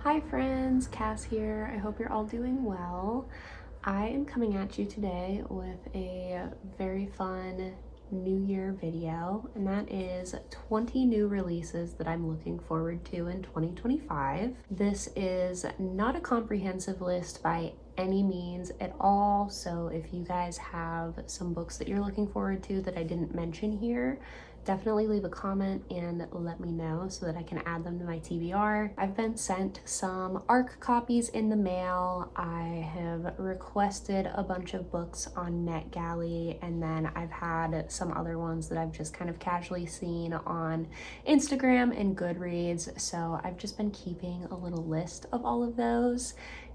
Hi friends, Cass here. I hope you're all doing well. I am coming at you today with a very fun New Year video, and that is 20 new releases that I'm looking forward to in 2025. This is not a comprehensive list by any means at all, so if you guys have some books that you're looking forward to that I didn't mention here, definitely leave a comment and let me know so that I can add them to my TBR. I've been sent some ARC copies in the mail. I have requested a bunch of books on NetGalley, and then I've had some other ones that I've just kind of casually seen on Instagram and Goodreads. So I've just been keeping a little list of all of those,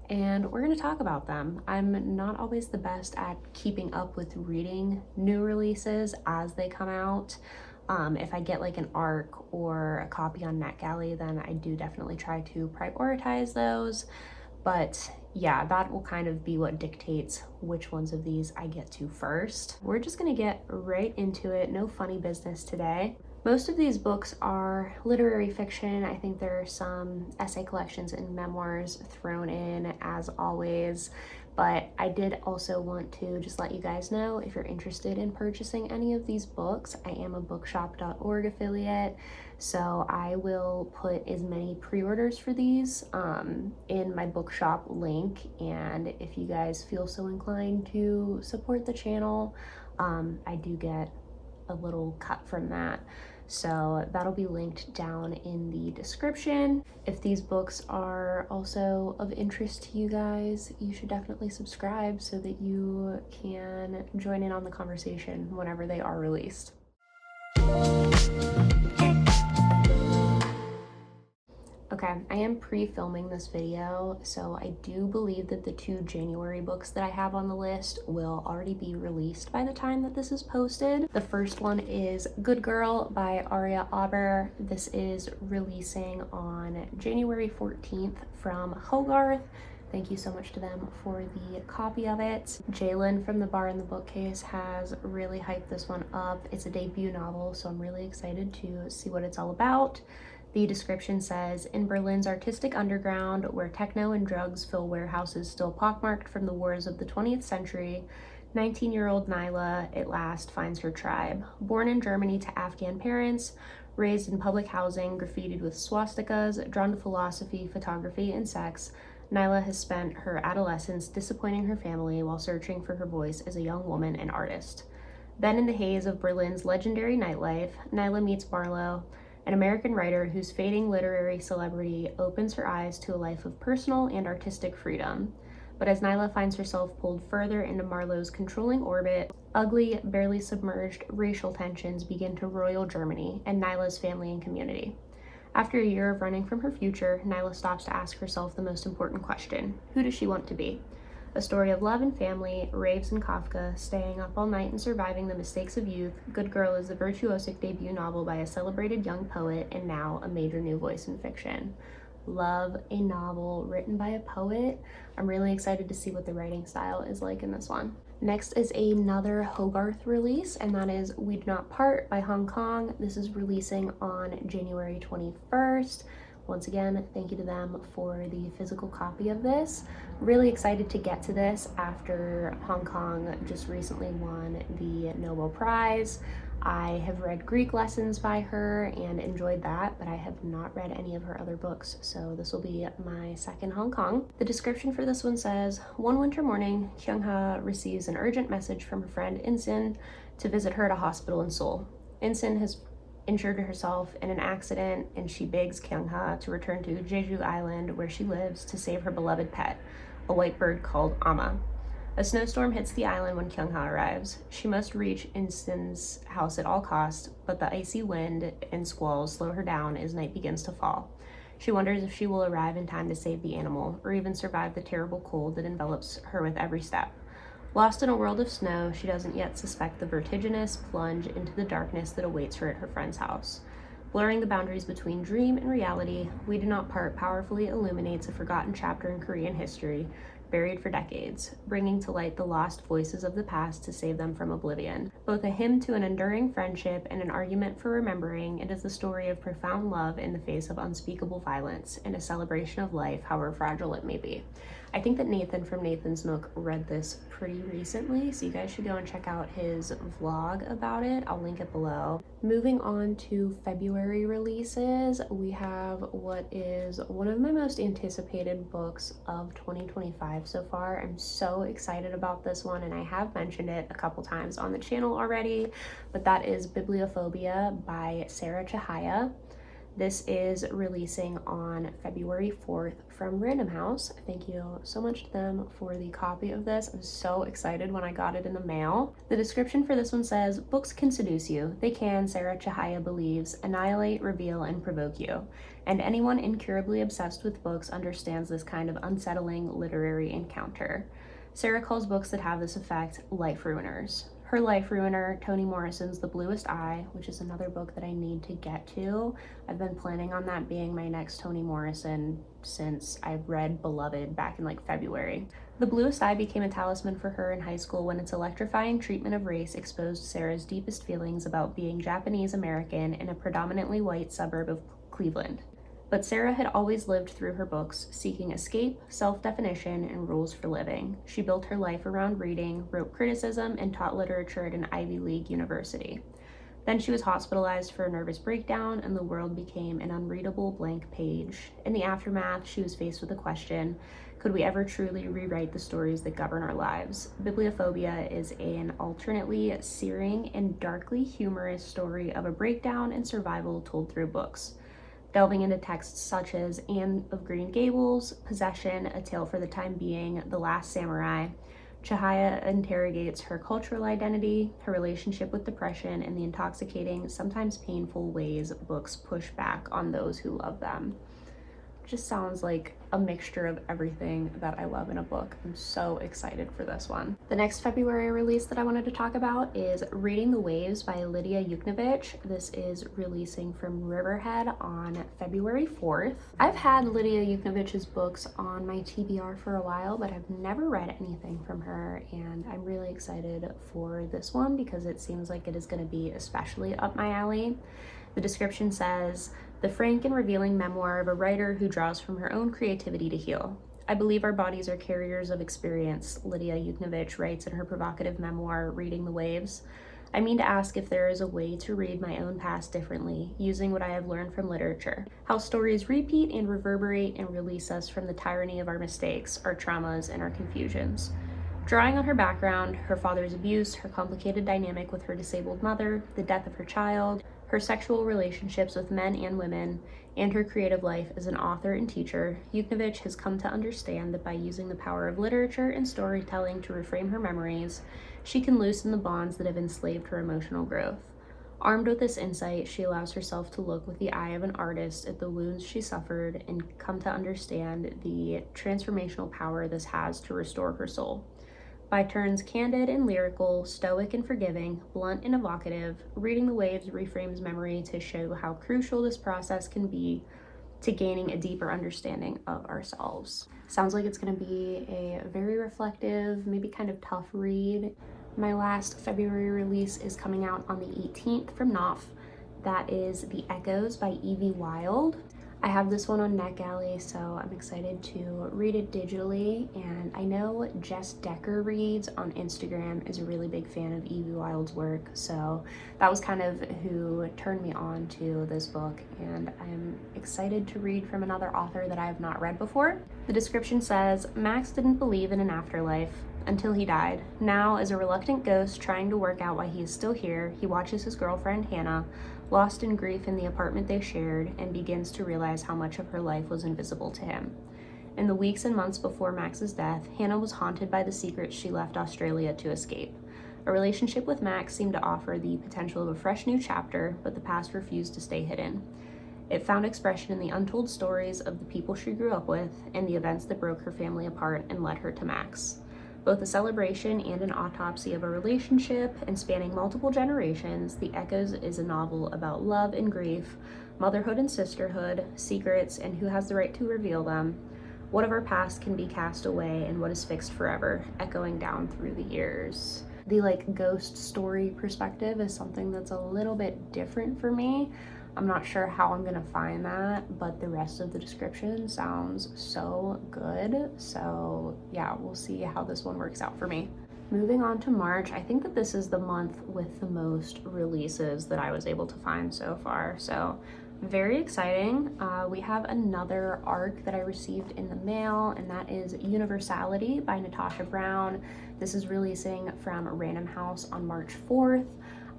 and we're going to talk about them. I'm not always the best at keeping up with reading new releases as they come out. If I get like an ARC or a copy on NetGalley, then I do definitely try to prioritize those. But yeah, that will kind of be what dictates which ones of these I get to first. We're just gonna get right into it. No funny business today. Most of these books are literary fiction. I think there are some essay collections and memoirs thrown in as always, but I did also want to just let you guys know if you're interested in purchasing any of these books. I am a bookshop.org affiliate, so I will put as many pre-orders for these in my bookshop link, and if you guys feel so inclined to support the channel, I do get a little cut from that. So that'll be linked down in the description. If these books are also of interest to you guys, you should definitely subscribe so that you can join in on the conversation whenever they are released. Okay, I am pre-filming this video, so I do believe that the 2 January books that I have on the list will already be released by the time that this is posted. The first one is Good Girl by Aria, Aber. This is releasing on January 14th from Hogarth. Thank you so much to them for the copy of it. Jalen from The Bar in the Bookcase has really hyped this one up. It's a debut novel, so I'm really excited to see what it's all about. The description says, in Berlin's artistic underground, where techno and drugs fill warehouses still pockmarked from the wars of the 20th century, 19-year-old Nyla at last finds her tribe. Born in Germany to Afghan parents, raised in public housing, graffitied with swastikas, drawn to philosophy, photography, and sex, Nyla has spent her adolescence disappointing her family while searching for her voice as a young woman and artist. Then in the haze of Berlin's legendary nightlife, Nyla meets Barlow, an American writer whose fading literary celebrity opens her eyes to a life of personal and artistic freedom. But as Nyla finds herself pulled further into Marlowe's controlling orbit, ugly, barely submerged racial tensions begin to roil Germany and Nyla's family and community. After a year of running from her future, Nyla stops to ask herself the most important question: who does she want to be? A story of love and family, raves and Kafka, staying up all night and surviving the mistakes of youth, Good Girl is the virtuosic debut novel by a celebrated young poet and now a major new voice in fiction. Love a novel written by a poet. I'm really excited to see what the writing style is like in this one. Next is another Hogarth release, and that is We Do Not Part by Hong Kong. This is releasing on January 21st. Once again, thank you to them for the physical copy of this. Really excited to get to this after Hong Kong just recently won the Nobel Prize. I have read Greek lessons by her and enjoyed that, but I have not read any of her other books, so this will be my second Hong Kong. The description for this one says, one winter morning, Kyung-ha receives an urgent message from her friend In-sin to visit her at a hospital in Seoul. In-sin has injured herself in an accident, and she begs Kyung-ha to return to Jeju Island where she lives to save her beloved pet, a white bird called Amma. A snowstorm hits the island when Kyung-ha arrives. She must reach In-sin's house at all costs, but the icy wind and squalls slow her down as night begins to fall. She wonders if she will arrive in time to save the animal, or even survive the terrible cold that envelops her with every step. Lost in a world of snow, she doesn't yet suspect the vertiginous plunge into the darkness that awaits her at her friend's house. Blurring the boundaries between dream and reality, We Do Not Part powerfully illuminates a forgotten chapter in Korean history, buried for decades, bringing to light the lost voices of the past to save them from oblivion. Both a hymn to an enduring friendship and an argument for remembering, it is the story of profound love in the face of unspeakable violence and a celebration of life, however fragile it may be. I think that Nathan from Nathan's Nook read this pretty recently, so you guys should go and check out his vlog about it. I'll link it below. Moving on to February releases, we have what is one of my most anticipated books of 2025 so far. I'm so excited about this one, and I have mentioned it a couple times on the channel already, but that is Bibliophobia by chihaya. This is releasing on February 4th from Random House. Thank you so much to them for the copy of this. I'm so excited when I got it in the mail. The description for this one says, "Books can seduce you. They can, chihaya believes, annihilate, reveal, and provoke you. And anyone incurably obsessed with books understands this kind of unsettling literary encounter. Sarah calls books that have this effect life ruiners." Her life ruiner, Toni Morrison's The Bluest Eye, which is another book that I need to get to. I've been planning on that being my next Toni Morrison since I read Beloved back in like February. The Bluest Eye became a talisman for her in high school when its electrifying treatment of race exposed Sarah's deepest feelings about being Japanese American in a predominantly white suburb of Cleveland. But Sarah had always lived through her books, seeking escape, self-definition, and rules for living. She built her life around reading, wrote criticism, and taught literature at an Ivy League university. Then she was hospitalized for a nervous breakdown, and the world became an unreadable blank page. In the aftermath, she was faced with a question: could we ever truly rewrite the stories that govern our lives? Bibliophobia is an alternately searing and darkly humorous story of a breakdown and survival told through books. Delving into texts such as Anne of Green Gables, Possession, A Tale for the Time Being, The Last Samurai, chihaya interrogates her cultural identity, her relationship with depression, and the intoxicating, sometimes painful ways books push back on those who love them. Just sounds like a mixture of everything that I love in a book. I'm so excited for this one. The next February release that I wanted to talk about is Reading the Waves by Lidia Yuknavitch. This is releasing from Riverhead on February 4th. I've had Lidia Yuknavitch's books on my TBR for a while, but I've never read anything from her, and I'm really excited for this one because it seems like it is going to be especially up my alley. The description says, "The frank and revealing memoir of a writer who draws from her own creativity to heal. I believe our bodies are carriers of experience," Lidia Yuknavitch writes in her provocative memoir, Reading the Waves. "I mean to ask if there is a way to read my own past differently, using what I have learned from literature. How stories repeat and reverberate and release us from the tyranny of our mistakes, our traumas, and our confusions." Drawing on her background, her father's abuse, her complicated dynamic with her disabled mother, the death of her child, her sexual relationships with men and women, and her creative life as an author and teacher, Yuknavitch has come to understand that by using the power of literature and storytelling to reframe her memories, she can loosen the bonds that have enslaved her emotional growth. Armed with this insight, she allows herself to look with the eye of an artist at the wounds she suffered and come to understand the transformational power this has to restore her soul. By turns candid and lyrical, stoic and forgiving, blunt and evocative, Reading the Waves reframes memory to show how crucial this process can be to gaining a deeper understanding of ourselves. Sounds like it's going to be a very reflective, maybe kind of tough read. My last February release is coming out on the 18th from Knopf. That is The Echoes by Evie Wyld. I have this one on NetGalley, so I'm excited to read it digitally, and I know Jess Decker Reads on Instagram is a really big fan of Evie Wyld's work, so that was kind of who turned me on to this book, and I'm excited to read from another author that I have not read before. The description says, "Max didn't believe in an afterlife until he died. Now, as a reluctant ghost trying to work out why he is still here, he watches his girlfriend, Hannah, lost in grief in the apartment they shared, and begins to realize how much of her life was invisible to him. In the weeks and months before Max's death, Hannah was haunted by the secrets she left Australia to escape. A relationship with Max seemed to offer the potential of a fresh new chapter, but the past refused to stay hidden. It found expression in the untold stories of the people she grew up with and the events that broke her family apart and led her to Max. Both a celebration and an autopsy of a relationship, and spanning multiple generations, The Echoes is a novel about love and grief, motherhood and sisterhood, secrets, and who has the right to reveal them. What of our past can be cast away and what is fixed forever, echoing down through the years. The like ghost story perspective is something that's a little bit different for me. I'm not sure how I'm gonna find that, but the rest of the description sounds so good. So yeah, we'll see how this one works out for me. Moving on to March, I think that this is the month with the most releases that I was able to find so far. So very exciting. We have another arc that I received in the mail, and that is Universality by Natasha Brown. This is releasing from Random House on March 4th.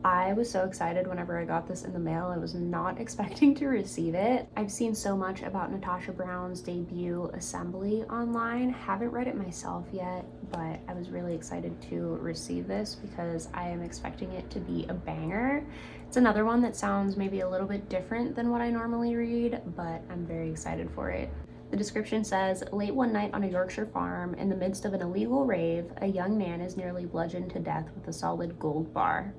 I was so excited whenever I got this in the mail. I was not expecting to receive it. I've seen so much about Natasha Brown's debut Assembly online. Haven't read it myself yet, but I was really excited to receive this because I am expecting it to be a banger. It's another one that sounds maybe a little bit different than what I normally read, but I'm very excited for it. The description says, late one night on a Yorkshire farm, in the midst of an illegal rave, a young man is nearly bludgeoned to death with a solid gold bar.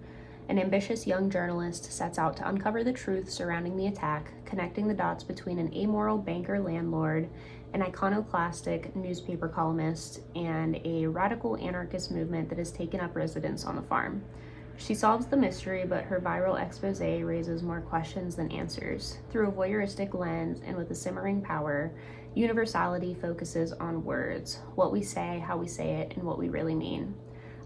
An ambitious young journalist sets out to uncover the truth surrounding the attack, connecting the dots between an amoral banker landlord, an iconoclastic newspaper columnist, and a radical anarchist movement that has taken up residence on the farm. She solves the mystery, but her viral expose raises more questions than answers. Through a voyeuristic lens and with a simmering power, Universality focuses on words, what we say, how we say it, and what we really mean.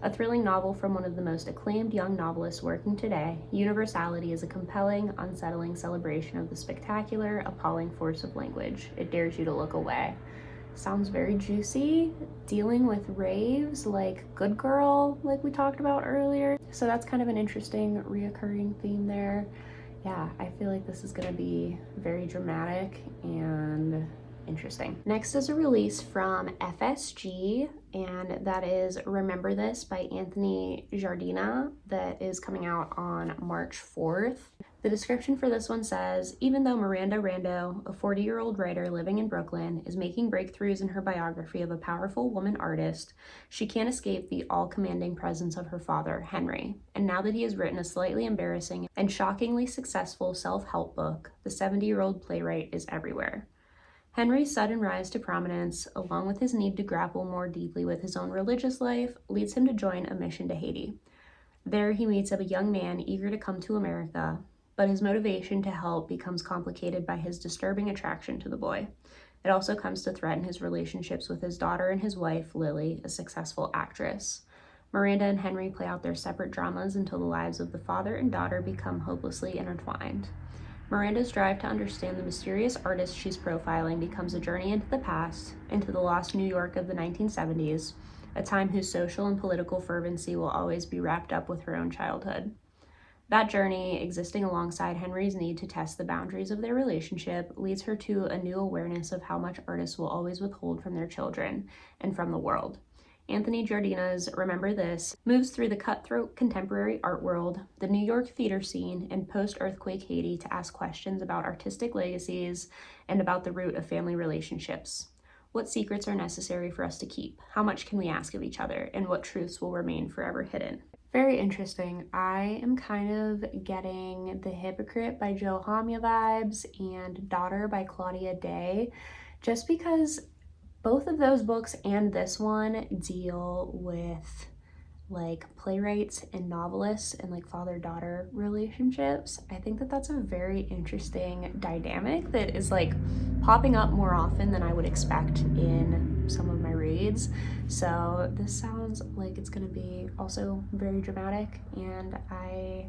A thrilling novel from one of the most acclaimed young novelists working today, Universality is a compelling, unsettling celebration of the spectacular, appalling force of language. It dares you to look away. Sounds very juicy, dealing with raves like Good Girl, like we talked about earlier. So that's kind of an interesting reoccurring theme there. Yeah, I feel like this is gonna be very dramatic and interesting. Next is a release from FSG, and that is Remember This by Anthony Giardina, that is coming out on March 4th. The description for this one says, even though Miranda Rando, a 40-year-old writer living in Brooklyn, is making breakthroughs in her biography of a powerful woman artist, she can't escape the all-commanding presence of her father, Henry. And now that he has written a slightly embarrassing and shockingly successful self-help book, the 70-year-old playwright is everywhere. Henry's sudden rise to prominence, along with his need to grapple more deeply with his own religious life, leads him to join a mission to Haiti. There he meets a young man eager to come to America, but his motivation to help becomes complicated by his disturbing attraction to the boy. It also comes to threaten his relationships with his daughter and his wife, Lily, a successful actress. Miranda and Henry play out their separate dramas until the lives of the father and daughter become hopelessly intertwined. Miranda's drive to understand the mysterious artist she's profiling becomes a journey into the past, into the lost New York of the 1970s, a time whose social and political fervency will always be wrapped up with her own childhood. That journey, existing alongside Henry's need to test the boundaries of their relationship, leads her to a new awareness of how much artists will always withhold from their children and from the world. Anthony Giardina's Remember This moves through the cutthroat contemporary art world, the New York theater scene, and post-earthquake Haiti to ask questions about artistic legacies and about the root of family relationships. What secrets are necessary for us to keep? How much can we ask of each other? And what truths will remain forever hidden? Very interesting. I am kind of getting The Hypocrite by Joe Hamya vibes and Daughter by Claudia Day, just because both of those books and this one deal with like playwrights and novelists and like father-daughter relationships. I think that that's a very interesting dynamic that is like popping up more often than I would expect in some of my reads. So this sounds like it's gonna be also very dramatic, and I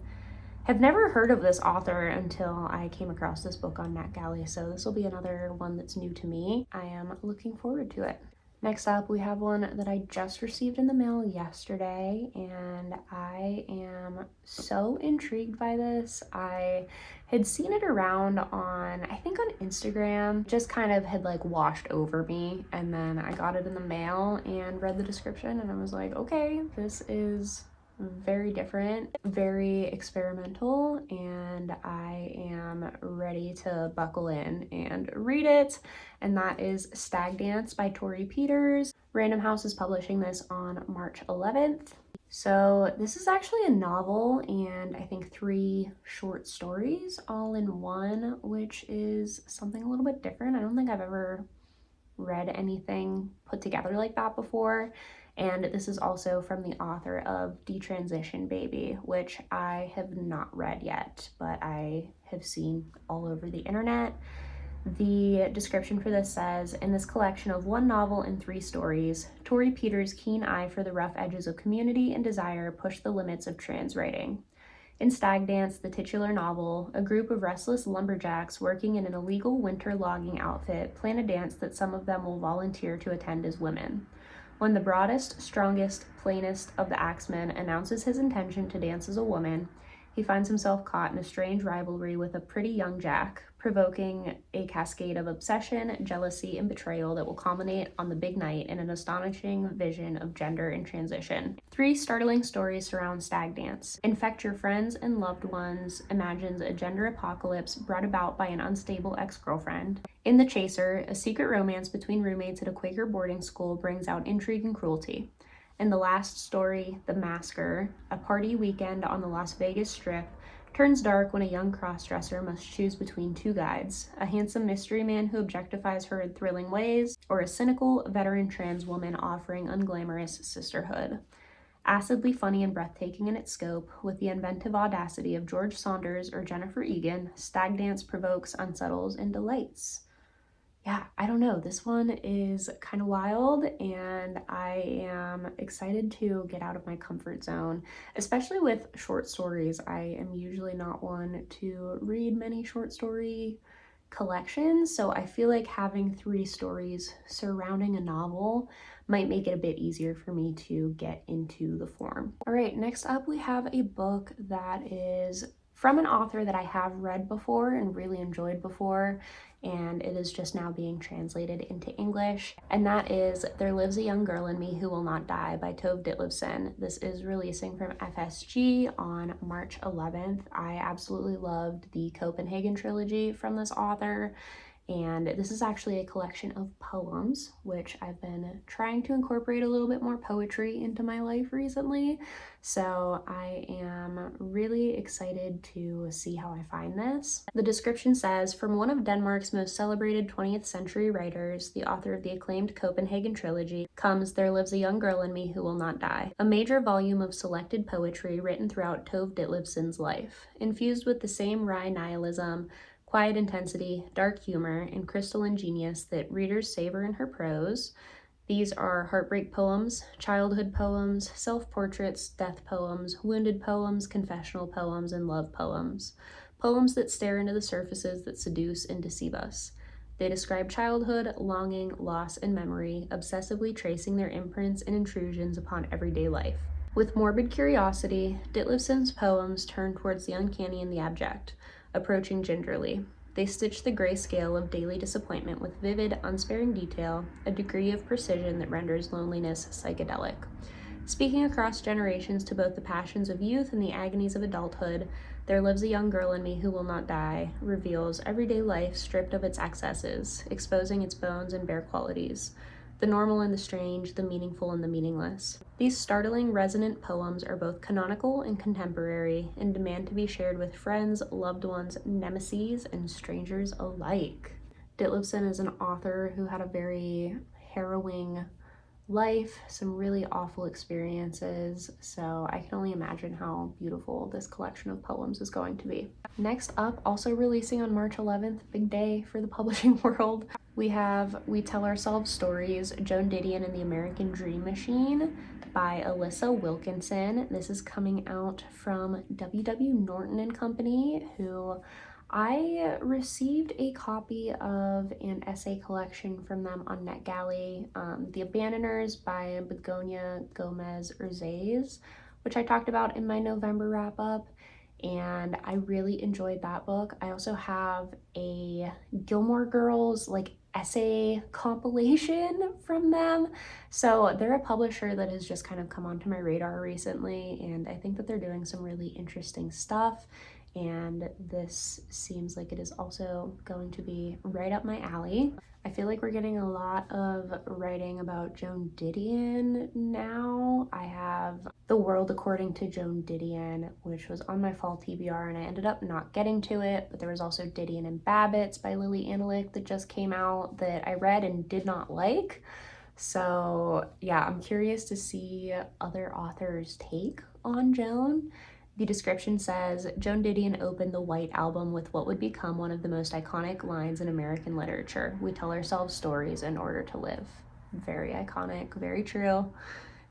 have never heard of this author until I came across this book on NetGalley, so this will be another one that's new to me. I am looking forward to it. Next up, we have one that I just received in the mail yesterday, and I am so intrigued by this. I had seen it around on, I think on Instagram, just kind of had like washed over me, and then I got it in the mail and read the description, and I was like, okay, this is very different, very experimental, and I am ready to buckle in and read it. And that is Stag Dance by Torrey Peters. Random House is publishing this on March 11th. So this is actually a novel and I think 3 short stories all in one, which is something a little bit different. I don't think I've ever read anything put together like that before. And this is also from the author of Detransition Baby, which I have not read yet, but I have seen all over the internet. The description for this says, in this collection of one novel and 3 stories, Torrey Peters' keen eye for the rough edges of community and desire pushed the limits of trans writing. In Stag Dance, the titular novel, a group of restless lumberjacks working in an illegal winter logging outfit plan a dance that some of them will volunteer to attend as women. When the broadest, strongest, plainest of the axemen announces his intention to dance as a woman, he finds himself caught in a strange rivalry with a pretty young Jack, provoking a cascade of obsession, jealousy, and betrayal that will culminate on the big night in an astonishing vision of gender and transition. 3 startling stories surround Stag Dance. Infect Your Friends and Loved Ones imagines a gender apocalypse brought about by an unstable ex-girlfriend. In The Chaser, a secret romance between roommates at a Quaker boarding school brings out intrigue and cruelty. In the last story, The Masker, a party weekend on the Las Vegas Strip turns dark when a young crossdresser must choose between 2 guides, a handsome mystery man who objectifies her in thrilling ways, or a cynical, veteran trans woman offering unglamorous sisterhood. Acidly funny and breathtaking in its scope, with the inventive audacity of George Saunders or Jennifer Egan, Stag Dance provokes, unsettles, and delights. Yeah, I don't know. This one is kind of wild, and I am excited to get out of my comfort zone, especially with short stories. I am usually not one to read many short story collections, so I feel like having 3 stories surrounding a novel might make it a bit easier for me to get into the form. All right, next up we have a book that is from an author that I have read before and really enjoyed before, and it is just now being translated into English, and that is There Lives a Young Girl in Me Who Will Not Die by Tove Ditlevsen. This is releasing from FSG on March 11th. I absolutely loved the Copenhagen trilogy from this author, and this is actually a collection of poems, which I've been trying to incorporate a little bit more poetry into my life recently. So I am really excited to see how I find this. The description says, from one of Denmark's most celebrated 20th century writers, the author of the acclaimed Copenhagen trilogy, comes There Lives a Young Girl in Me Who Will Not Die, a major volume of selected poetry written throughout Tove Ditlevsen's life, infused with the same wry nihilism, quiet intensity, dark humor, and crystalline genius that readers savor in her prose. These are heartbreak poems, childhood poems, self-portraits, death poems, wounded poems, confessional poems, and love poems. Poems that stare into the surfaces that seduce and deceive us. They describe childhood, longing, loss, and memory, obsessively tracing their imprints and intrusions upon everyday life. With morbid curiosity, Ditlevsen's poems turn towards the uncanny and the abject, approaching gingerly. They stitch the gray scale of daily disappointment with vivid, unsparing detail, a degree of precision that renders loneliness psychedelic. Speaking across generations to both the passions of youth and the agonies of adulthood, There Lives a Young Girl in Me Who Will Not Die reveals everyday life stripped of its excesses, exposing its bones and bare qualities, the normal and the strange, the meaningful and the meaningless. These startling, resonant poems are both canonical and contemporary and demand to be shared with friends, loved ones, nemesis, and strangers alike. Ditlevsen is an author who had a very harrowing life, some really awful experiences, so I can only imagine how beautiful this collection of poems is going to be. Next up, also releasing on March 11th, big day for the publishing world, we have We Tell Ourselves Stories, Joan Didion and the American Dream Machine by Alissa Wilkinson. This is coming out from W.W. Norton and Company, who I received a copy of an essay collection from them on NetGalley, The Abandoners by Begonia Gomez Urzaiz, which I talked about in my November wrap-up, and I really enjoyed that book. I also have a Gilmore Girls essay compilation from them, so they're a publisher that has just kind of come onto my radar recently, and I think that they're doing some really interesting stuff. and this seems like it is also going to be right up my alley. I feel like we're getting a lot of writing about Joan Didion now. I have The World According to Joan Didion, which was on my fall TBR, and I ended up not getting to it, but there was also Didion and Babbitts by Lily Annelich that just came out that I read and did not like. So yeah, I'm curious to see other authors' take on Joan. The description says, Joan Didion opened the White Album with what would become one of the most iconic lines in American literature. We tell ourselves stories in order to live. Very iconic, very true.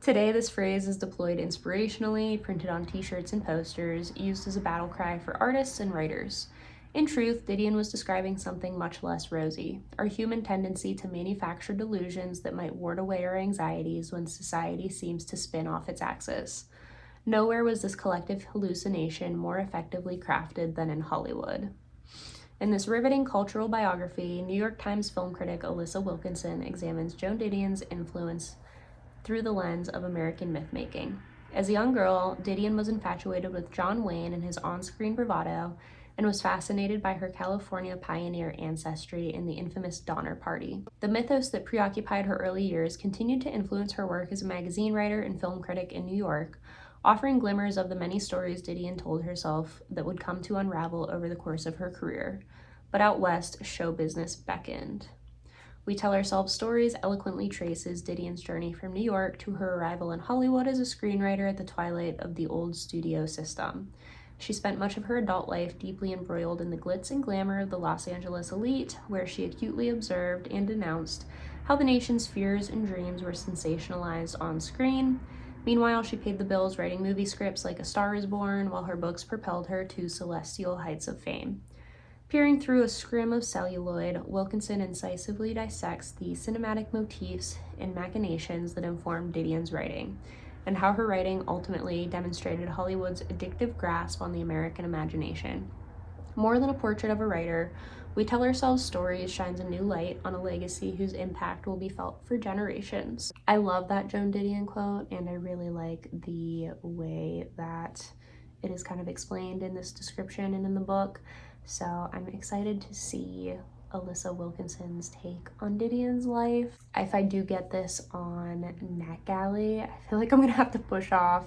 Today, this phrase is deployed inspirationally, printed on t-shirts and posters, used as a battle cry for artists and writers. In truth, Didion was describing something much less rosy, our human tendency to manufacture delusions that might ward away our anxieties when society seems to spin off its axis. Nowhere was this collective hallucination more effectively crafted than in Hollywood. In this riveting cultural biography, New York Times film critic Alissa Wilkinson examines Joan Didion's influence through the lens of American myth-making. As a young girl, Didion was infatuated with John Wayne and his on-screen bravado, and was fascinated by her California pioneer ancestry in the infamous Donner Party. The mythos that preoccupied her early years continued to influence her work as a magazine writer and film critic in New York, offering glimmers of the many stories Didion told herself that would come to unravel over the course of her career. But out west, show business beckoned. We Tell Ourselves Stories eloquently traces Didion's journey from New York to her arrival in Hollywood as a screenwriter at the twilight of the old studio system. She spent much of her adult life deeply embroiled in the glitz and glamour of the Los Angeles elite, where she acutely observed and denounced how the nation's fears and dreams were sensationalized on screen. Meanwhile, she paid the bills writing movie scripts like A Star is Born, while her books propelled her to celestial heights of fame. Peering through a scrim of celluloid, Wilkinson incisively dissects the cinematic motifs and machinations that informed Didion's writing, and how her writing ultimately demonstrated Hollywood's addictive grasp on the American imagination. More than a portrait of a writer, We Tell Ourselves Stories shines a new light on a legacy whose impact will be felt for generations. I love that Joan Didion quote, and I really like the way that it is kind of explained in this description and in the book. So I'm excited to see Alissa Wilkinson's take on Didion's life. If I do get this on NetGalley, I feel like I'm gonna have to push off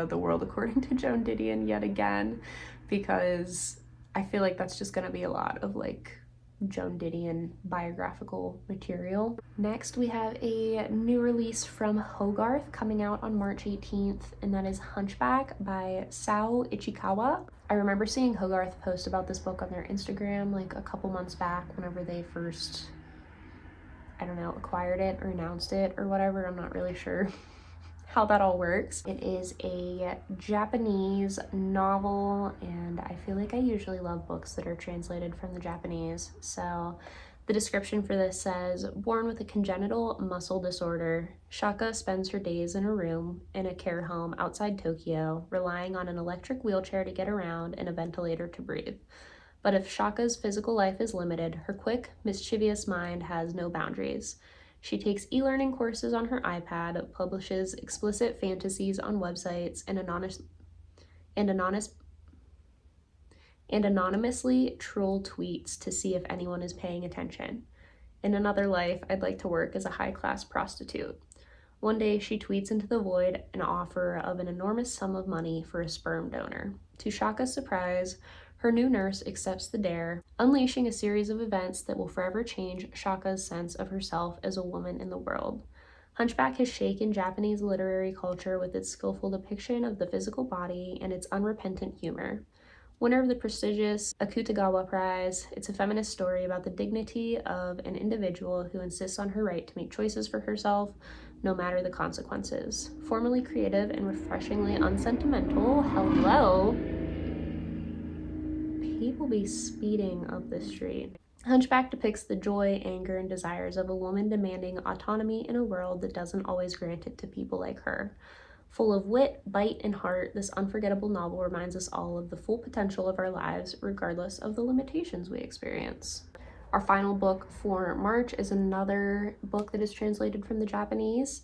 The World According to Joan Didion yet again, because I feel like that's just gonna be a lot of like Joan Didion biographical material. Next, we have a new release from Hogarth coming out on March 18th, and that is Hunchback by Saou Ichikawa. I remember seeing Hogarth post about this book on their Instagram like a couple months back whenever they first, I don't know, acquired it or announced it or whatever. I'm not really sure how that all works. It is a Japanese novel, and I feel like I usually love books that are translated from the Japanese. So the description for this says, born with a congenital muscle disorder, Shaka spends her days in a room in a care home outside Tokyo, relying on an electric wheelchair to get around and a ventilator to breathe. But if Shaka's physical life is limited, her quick, mischievous mind has no boundaries. She takes e-learning courses on her iPad, publishes explicit fantasies on websites, and anonymously troll tweets to see if anyone is paying attention. In another life, I'd like to work as a high-class prostitute. One day, she tweets into the void an offer of an enormous sum of money for a sperm donor. To Shaka's surprise, her new nurse accepts the dare, unleashing a series of events that will forever change Shaka's sense of herself as a woman in the world. Hunchback has shaken Japanese literary culture with its skillful depiction of the physical body and its unrepentant humor. Winner of the prestigious Akutagawa Prize, it's a feminist story about the dignity of an individual who insists on her right to make choices for herself, no matter the consequences. Formally creative and refreshingly unsentimental, hello! People be speeding up the street. Hunchback depicts the joy, anger, and desires of a woman demanding autonomy in a world that doesn't always grant it to people like her. Full of wit, bite, and heart, this unforgettable novel reminds us all of the full potential of our lives, regardless of the limitations we experience. Our final book for March is another book that is translated from the Japanese.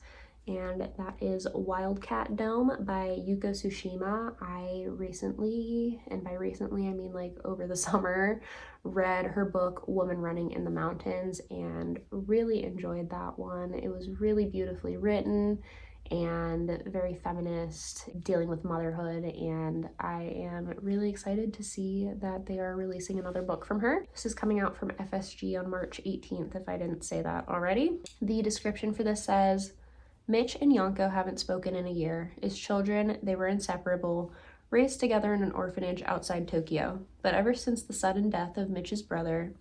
and that is Wildcat Dome by Yuko Tsushima. I recently, and by recently I mean like over the summer, read her book Woman Running in the Mountains and really enjoyed that one. It was really beautifully written and very feminist, dealing with motherhood, and I am really excited to see that they are releasing another book from her. This is coming out from FSG on March 18th, if I didn't say that already. The description for this says, Mitch and Yonko haven't spoken in a year. As children, they were inseparable, raised together in an orphanage outside Tokyo. But ever since the sudden death of Mitch's brother,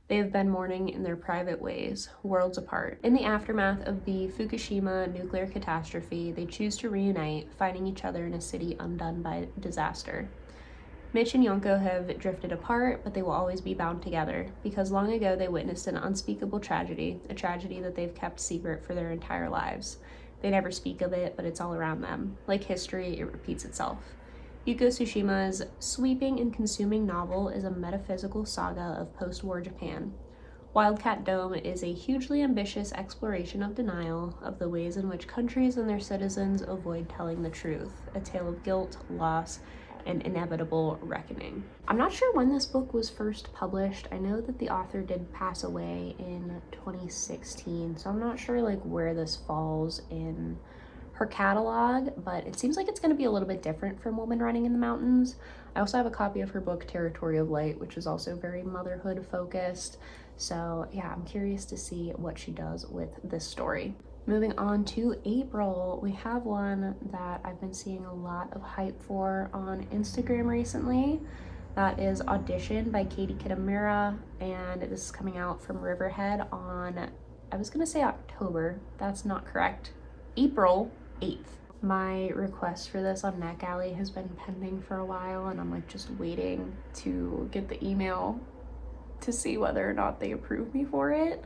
they have been mourning in their private ways, worlds apart. In the aftermath of the Fukushima nuclear catastrophe, they choose to reunite, finding each other in a city undone by disaster. Mitch and Yonko have drifted apart, but they will always be bound together, because long ago they witnessed an unspeakable tragedy, a tragedy that they've kept secret for their entire lives. They never speak of it, but it's all around them. Like history, it repeats itself. Yuko Tsushima's sweeping and consuming novel is a metaphysical saga of post-war Japan. Wildcat Dome is a hugely ambitious exploration of denial, of the ways in which countries and their citizens avoid telling the truth, a tale of guilt, loss, and inevitable reckoning. I'm not sure when this book was first published. I know that the author did pass away in 2016, so I'm not sure like where this falls in her catalog, but it seems like it's going to be a little bit different from Woman Running in the Mountains. I also have a copy of her book Territory of Light, which is also very motherhood focused. So yeah, I'm curious to see what she does with this story. Moving on to April, we have one that I've been seeing a lot of hype for on Instagram recently. That is Audition by Katie Kitamura, and this is coming out from Riverhead on, I was gonna say October, that's not correct, April 8th. My request for this on NetGalley has been pending for a while, and I'm like just waiting to get the email to see whether or not they approve me for it.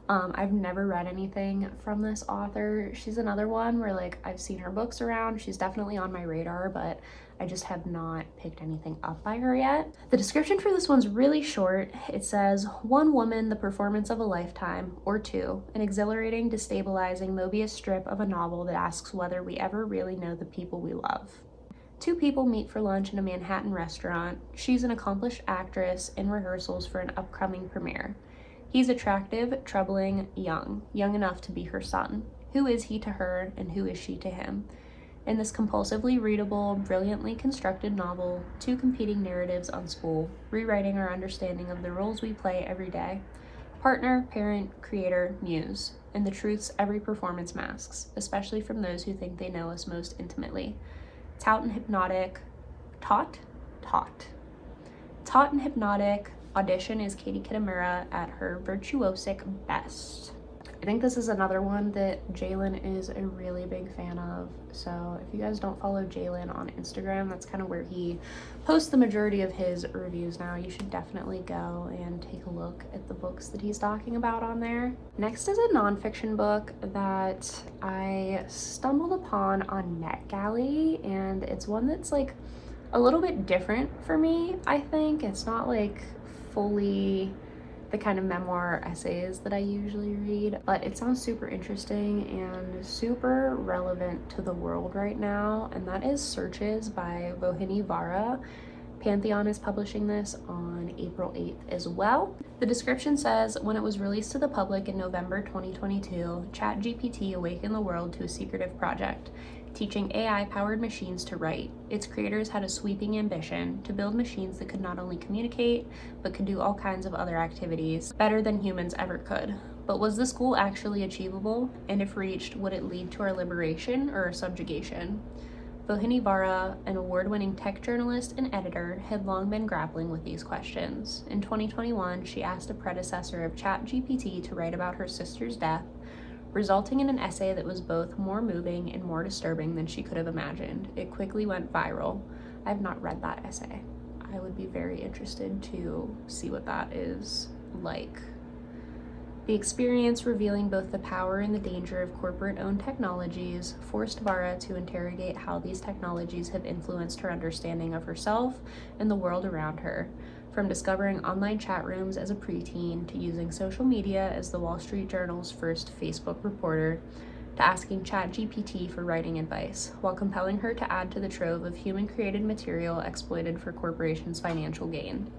I've never read anything from this author. She's another one where like I've seen her books around. She's definitely on my radar, but I just have not picked anything up by her yet. The description for this one's really short. It says, one woman, the performance of a lifetime, or two, an exhilarating, destabilizing Mobius strip of a novel that asks whether we ever really know the people we love. Two people meet for lunch in a Manhattan restaurant. She's an accomplished actress in rehearsals for an upcoming premiere. He's attractive, troubling, young enough to be her son. Who is he to her, and who is she to him? In this compulsively readable, brilliantly constructed novel, two competing narratives unspool, rewriting our understanding of the roles we play every day. Partner, parent, creator, muse, and the truths every performance masks, especially from those who think they know us most intimately. Taut and hypnotic, Audition is Katie Kitamura at her virtuosic best. I think this is another one that Jalen is a really big fan of. So if you guys don't follow Jalen on Instagram, that's kind of where he posts the majority of his reviews now. You should definitely go and take a look at the books that he's talking about on there. Next is a nonfiction book that I stumbled upon on NetGalley, and it's one that's like a little bit different for me, I think. It's not like fully the kind of memoir essays that I usually read, but it sounds super interesting and super relevant to the world right now, and that is Searches by Vauhini Vara. Pantheon is publishing this on April 8th as well. The description says, when it was released to the public in November 2022, ChatGPT awakened the world to a secretive project, teaching AI-powered machines to write. Its creators had a sweeping ambition to build machines that could not only communicate, but could do all kinds of other activities better than humans ever could. But was this goal actually achievable? And if reached, would it lead to our liberation or our subjugation? Vauhini Vara, an award-winning tech journalist and editor, had long been grappling with these questions. In 2021, she asked a predecessor of ChatGPT to write about her sister's death, resulting in an essay that was both more moving and more disturbing than she could have imagined. It quickly went viral. I have not read that essay. I would be very interested to see what that is like. The experience, revealing both the power and the danger of corporate-owned technologies, forced Vara to interrogate how these technologies have influenced her understanding of herself and the world around her, from discovering online chat rooms as a preteen to using social media as the Wall Street Journal's first Facebook reporter, to asking ChatGPT for writing advice, while compelling her to add to the trove of human-created material exploited for corporations' financial gain.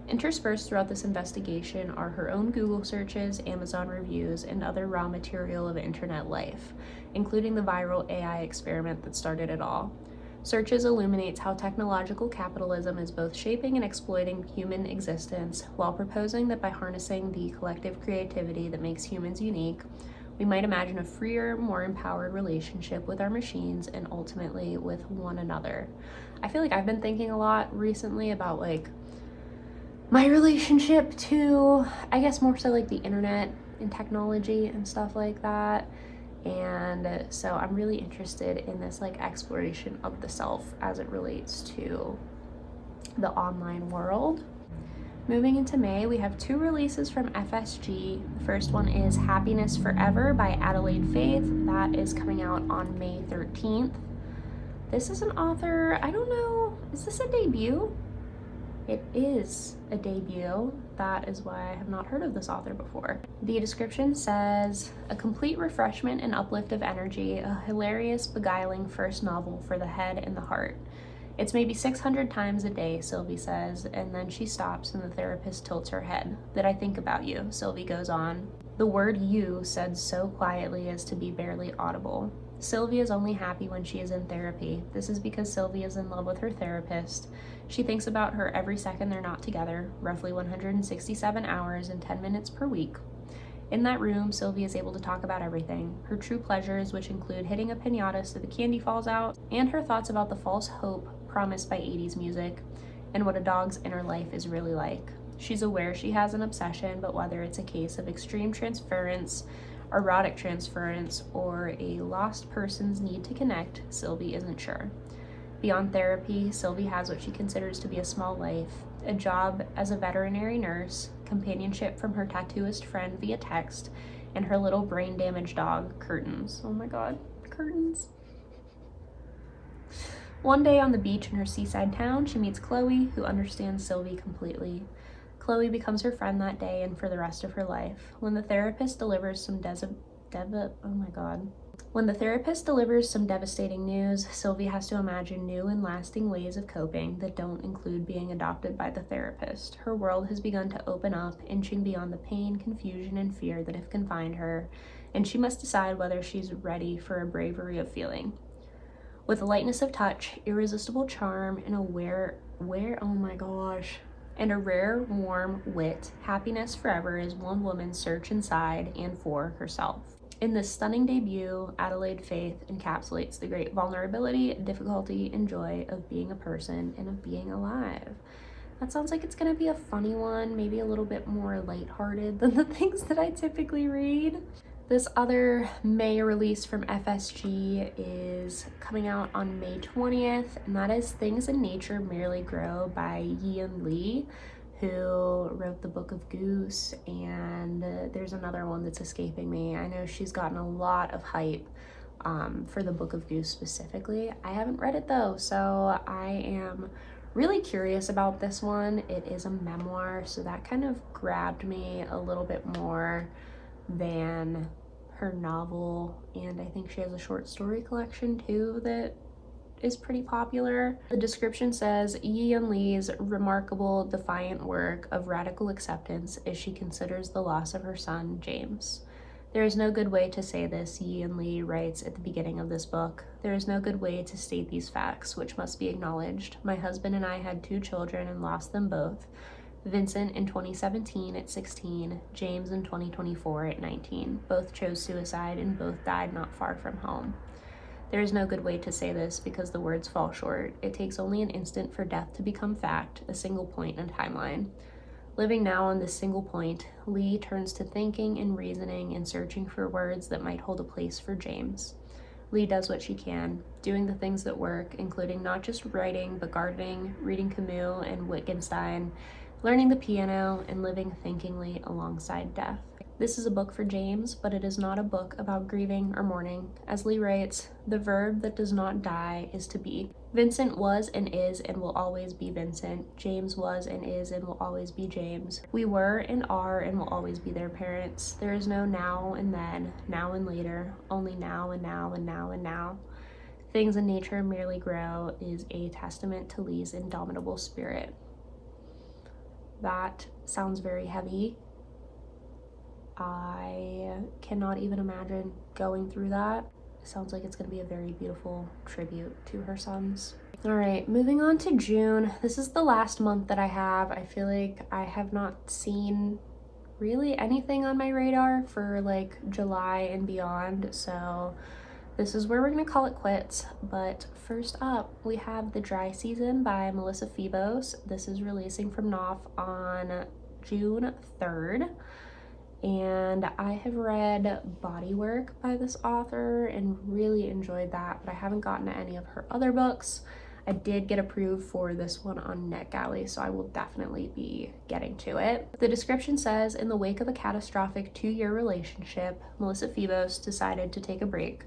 Interspersed throughout this investigation are her own Google searches, Amazon reviews, and other raw material of internet life, including the viral AI experiment that started it all. Searches illuminates how technological capitalism is both shaping and exploiting human existence, while proposing that by harnessing the collective creativity that makes humans unique, we might imagine a freer, more empowered relationship with our machines and ultimately with one another. I feel like I've been thinking a lot recently about like my relationship to, I guess more so like the internet and technology and stuff like that. And so I'm really interested in this like exploration of the self as it relates to the online world. Moving into May, we have 2 releases from FSG. The first one is Happiness Forever by Adelaide Faith. That is coming out on May 13th. This is an author, I don't know, is this a debut? It is a debut. That is why I have not heard of this author before. The description says, a complete refreshment and uplift of energy, a hilarious, beguiling first novel for the head and the heart. It's maybe 600 times a day, Sylvie says, and then she stops and the therapist tilts her head. That I think about you, Sylvie goes on. The word you said so quietly as to be barely audible. Sylvie is only happy when she is in therapy. This is because Sylvie is in love with her therapist. She thinks about her every second they're not together, roughly 167 hours and 10 minutes per week. In that room, Sylvie is able to talk about everything, her true pleasures, which include hitting a piñata so the candy falls out, and her thoughts about the false hope promised by 80s music, and what a dog's inner life is really like. She's aware she has an obsession, but whether it's a case of extreme transference, erotic transference, or a lost person's need to connect, Sylvie isn't sure. Beyond therapy, Sylvie has what she considers to be a small life, a job as a veterinary nurse, companionship from her tattooist friend via text, and her little brain-damaged dog, Curtains. Oh my god, Curtains. One day on the beach in her seaside town, she meets Chloe, who understands Sylvie completely. Chloe becomes her friend that day and for the rest of her life. When the therapist delivers some devastating news, Sylvie has to imagine new and lasting ways of coping that don't include being adopted by the therapist. Her world has begun to open up, inching beyond the pain, confusion, and fear that have confined her, and she must decide whether she's ready for a bravery of feeling. With a lightness of touch, irresistible charm, and a rare, warm wit, Happiness Forever is one woman's search inside and for herself. In this stunning debut, Adelaide Faith encapsulates the great vulnerability, difficulty, and joy of being a person and of being alive. That sounds like it's gonna be a funny one, maybe a little bit more lighthearted than the things that I typically read. This other May release from FSG is coming out on May 20th, and that is Things in Nature Merely Grow by Yian Li, who wrote the Book of Goose, and there's another one that's escaping me. I know she's gotten a lot of hype for the Book of Goose specifically. I haven't read it though, so I am really curious about this one. It is a memoir, so that kind of grabbed me a little bit more than her novel, and I think she has a short story collection too that is pretty popular. The description says, Yian Li's remarkable, defiant work of radical acceptance as she considers the loss of her son, James. There is no good way to say this, Yian Li writes at the beginning of this book. There is no good way to state these facts, which must be acknowledged. My husband and I had 2 children and lost them both. Vincent in 2017 at 16, James in 2024 at 19. Both chose suicide and both died not far from home. There is no good way to say this because the words fall short. It takes only an instant for death to become fact, a single point in a timeline. Living now on this single point, Li turns to thinking and reasoning and searching for words that might hold a place for James. Li does what she can, doing the things that work, including not just writing, but gardening, reading Camus and Wittgenstein, learning the piano, and living thinkingly alongside death. This is a book for James, but it is not a book about grieving or mourning. As Lee writes, the verb that does not die is to be. Vincent was and is and will always be Vincent. James was and is and will always be James. We were and are and will always be their parents. There is no now and then, now and later, only now and now and now and now. Things in nature merely grow is a testament to Lee's indomitable spirit. That sounds very heavy. I cannot even imagine going through that. It sounds like it's going to be a very beautiful tribute to her sons. All right, moving on to June. This is the last month that I have. I feel like I have not seen really anything on my radar for like July and beyond, so this is where we're gonna call it quits. But first up, we have The Dry Season by Melissa Febos. This is releasing from Knopf on June 3rd. And I have read Bodywork by this author and really enjoyed that, but I haven't gotten to any of her other books. I did get approved for this one on NetGalley, so I will definitely be getting to it. The description says, in the wake of a catastrophic 2-year relationship, Melissa Febos decided to take a break.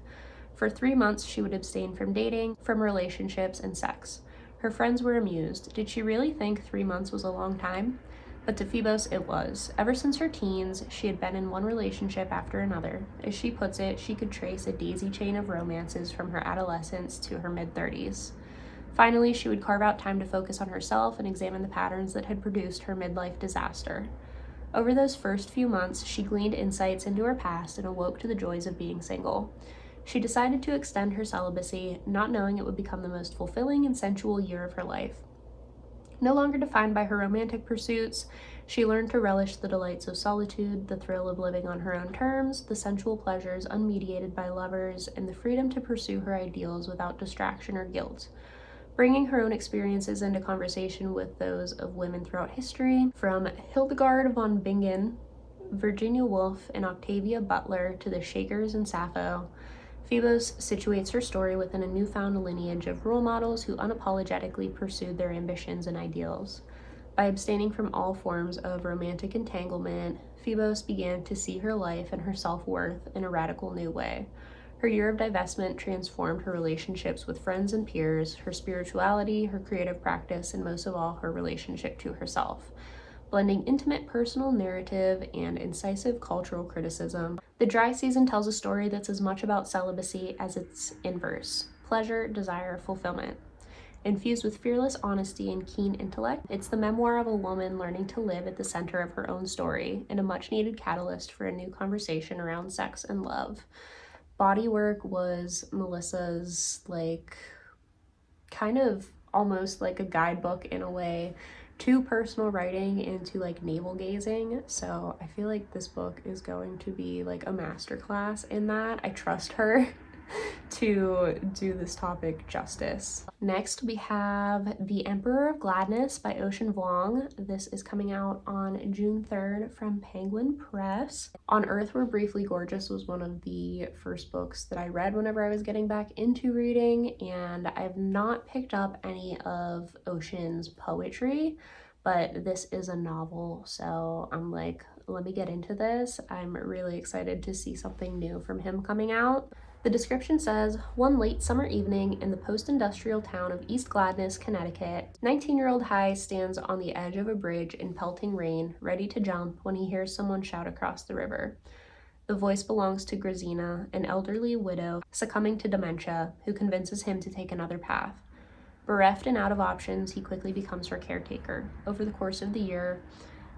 For 3 months, she would abstain from dating, from relationships, and sex. Her friends were amused. Did she really think 3 months was a long time? But to Febos, it was. Ever since her teens, she had been in one relationship after another. As she puts it, she could trace a daisy chain of romances from her adolescence to her mid-30s. Finally, she would carve out time to focus on herself and examine the patterns that had produced her midlife disaster. Over those first few months, she gleaned insights into her past and awoke to the joys of being single. She decided to extend her celibacy, not knowing it would become the most fulfilling and sensual year of her life. No longer defined by her romantic pursuits, she learned to relish the delights of solitude, the thrill of living on her own terms, the sensual pleasures unmediated by lovers, and the freedom to pursue her ideals without distraction or guilt. Bringing her own experiences into conversation with those of women throughout history, from Hildegard von Bingen, Virginia Woolf, and Octavia Butler to the Shakers and Sappho, Febos situates her story within a newfound lineage of role models who unapologetically pursued their ambitions and ideals. By abstaining from all forms of romantic entanglement, Febos began to see her life and her self-worth in a radical new way. Her year of divestment transformed her relationships with friends and peers, her spirituality, her creative practice, and most of all, her relationship to herself. Blending intimate personal narrative and incisive cultural criticism, The Dry Season tells a story that's as much about celibacy as its inverse: pleasure, desire, fulfillment. Infused with fearless honesty and keen intellect, it's the memoir of a woman learning to live at the center of her own story, and a much-needed catalyst for a new conversation around sex and love. Bodywork was Melissa's, kind of almost like a guidebook in a way to personal writing and to navel gazing. So I feel like this book is going to be like a masterclass in that. I trust her to do this topic justice. Next, we have The Emperor of Gladness by Ocean Vuong. This is coming out on June 3rd from Penguin Press. On Earth We're Briefly Gorgeous was one of the first books that I read whenever I was getting back into reading, and I've not picked up any of Ocean's poetry, but this is a novel, so I'm like, let me get into this. I'm really excited to see something new from him coming out. The description says, one late summer evening in the post-industrial town of East Gladness, Connecticut, 19-year-old High stands on the edge of a bridge in pelting rain, ready to jump when he hears someone shout across the river. The voice belongs to Grazina, an elderly widow succumbing to dementia, who convinces him to take another path. Bereft and out of options, he quickly becomes her caretaker. Over the course of the year,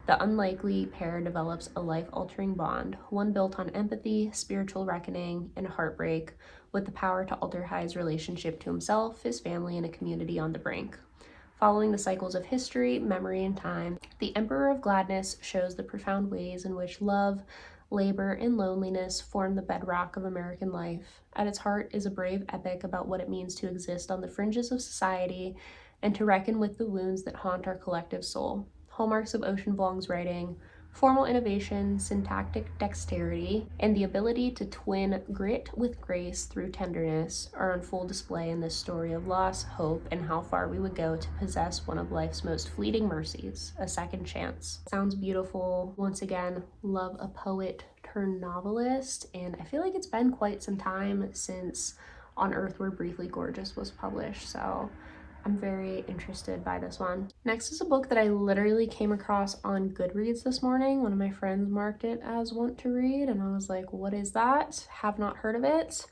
the unlikely pair develops a life-altering bond, one built on empathy, spiritual reckoning, and heartbreak, with the power to alter High's relationship to himself, his family, and a community on the brink. Following the cycles of history, memory, and time, The Emperor of Gladness shows the profound ways in which love, labor, and loneliness form the bedrock of American life. At its heart is a brave epic about what it means to exist on the fringes of society and to reckon with the wounds that haunt our collective soul. Hallmarks of Ocean Vuong's writing Formal innovation, syntactic dexterity, and the ability to twin grit with grace through tenderness are on full display in this story of loss, hope, and how far we would go to possess one of life's most fleeting mercies, a second chance. Sounds beautiful. Once again, love a poet turned novelist, and I feel like it's been quite some time since On Earth We're Briefly Gorgeous was published, so I'm very interested by this one. Next is a book that I literally came across on Goodreads this morning. One of my friends marked it as want to read, and I was like, what is that? Have not heard of it.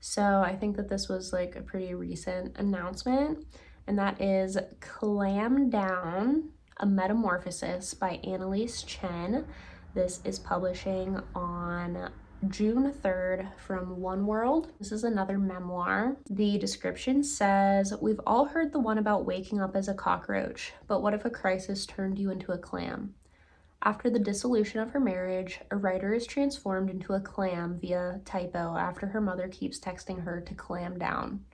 So I think that this was like a pretty recent announcement, and that is Clam Down, A Metamorphosis by Annalise Chen. This is publishing on June 3rd from One World. This is another memoir. The description says, we've all heard the one about waking up as a cockroach, but what if a crisis turned you into a clam? After the dissolution of her marriage, a writer is transformed into a clam via typo after her mother keeps texting her to clam down.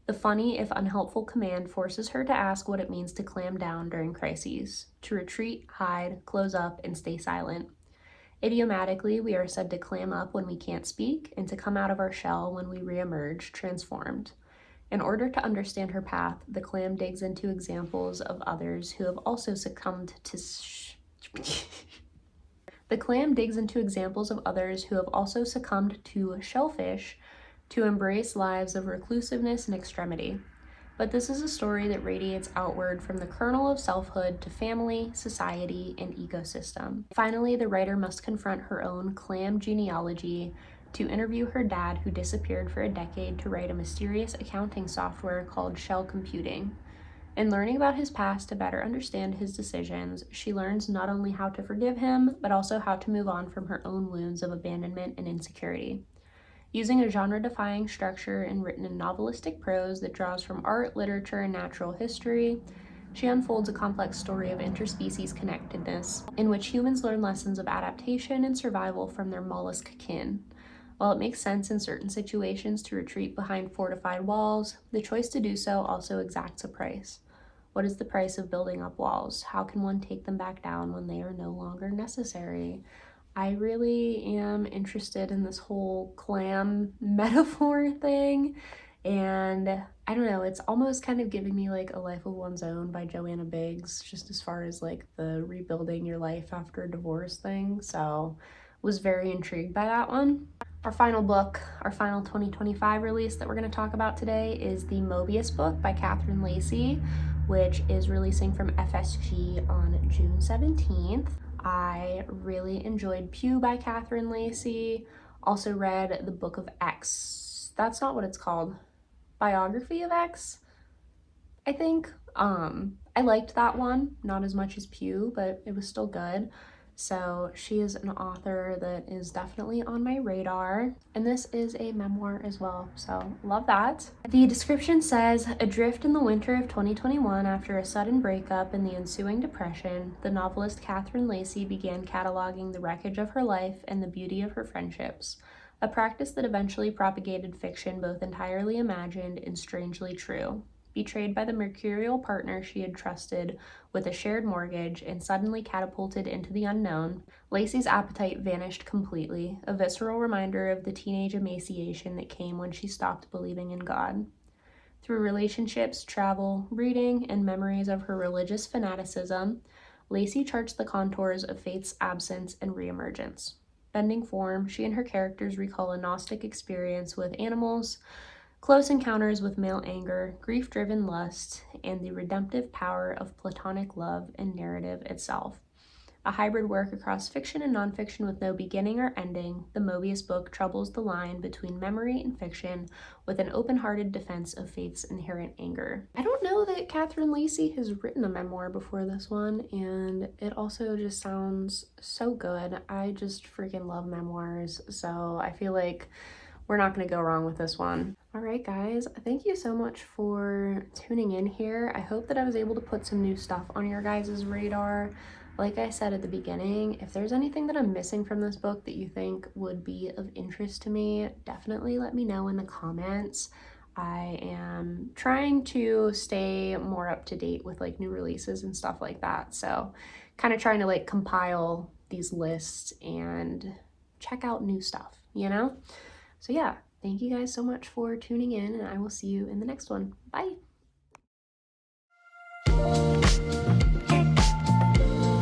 The funny, if unhelpful command forces her to ask what it means to clam down during crises, to retreat, hide, close up, and stay silent. Idiomatically, we are said to clam up when we can't speak and to come out of our shell when we reemerge, transformed. In order to understand her path, the clam digs into examples of others who have also succumbed to The clam digs into examples of others who have also succumbed to shellfish to embrace lives of reclusiveness and extremity. But this is a story that radiates outward from the kernel of selfhood to family, society, and ecosystem. Finally, the writer must confront her own clam genealogy to interview her dad, who disappeared for a decade to write a mysterious accounting software called shell computing. In learning about his past to better understand his decisions, she learns not only how to forgive him, but also how to move on from her own wounds of abandonment and insecurity. Using a genre-defying structure and written in novelistic prose that draws from art, literature, and natural history, she unfolds a complex story of interspecies connectedness, in which humans learn lessons of adaptation and survival from their mollusk kin. While it makes sense in certain situations to retreat behind fortified walls, the choice to do so also exacts a price. What is the price of building up walls? How can one take them back down when they are no longer necessary? I really am interested in this whole clam metaphor thing, and I don't know, it's almost kind of giving me like A Life of One's Own by Joanna Biggs, just as far as like the rebuilding your life after a divorce thing, so was very intrigued by that one. Our final book, our final 2025 release that we're going to talk about today is the Mobius book by Catherine Lacey, which is releasing from FSG on June 17th. I really enjoyed Pew by Catherine Lacey. Also read the Book of X. That's not what it's called. Biography of X, I think. I liked that one, not as much as Pew, but it was still good. So she is an author that is definitely on my radar, and this is a memoir as well, so love that. The description says, adrift in the winter of 2021 after a sudden breakup and the ensuing depression, the novelist Catherine Lacey began cataloging the wreckage of her life and the beauty of her friendships, a practice that eventually propagated fiction both entirely imagined and strangely true. Betrayed by the mercurial partner she had trusted with a shared mortgage and suddenly catapulted into the unknown, Lacey's appetite vanished completely, a visceral reminder of the teenage emaciation that came when she stopped believing in God. Through relationships, travel, reading, and memories of her religious fanaticism, Lacey charts the contours of faith's absence and reemergence. Bending form, she and her characters recall a Gnostic experience with animals, close encounters with male anger, grief-driven lust, and the redemptive power of platonic love and narrative itself. A hybrid work across fiction and nonfiction with no beginning or ending, the Mobius book troubles the line between memory and fiction with an open-hearted defense of faith's inherent anger. I don't know that Catherine Lacey has written a memoir before this one, and it also just sounds so good. I just freaking love memoirs, so I feel like we're not going to go wrong with this one. All right, guys, thank you so much for tuning in here. I hope that I was able to put some new stuff on your guys' radar. Like I said at the beginning, if there's anything that I'm missing from this book that you think would be of interest to me, definitely let me know in the comments. I am trying to stay more up to date with like new releases and stuff like that. So kind of trying to like compile these lists and check out new stuff, you know? So yeah, thank you guys so much for tuning in, and I will see you in the next one. Bye!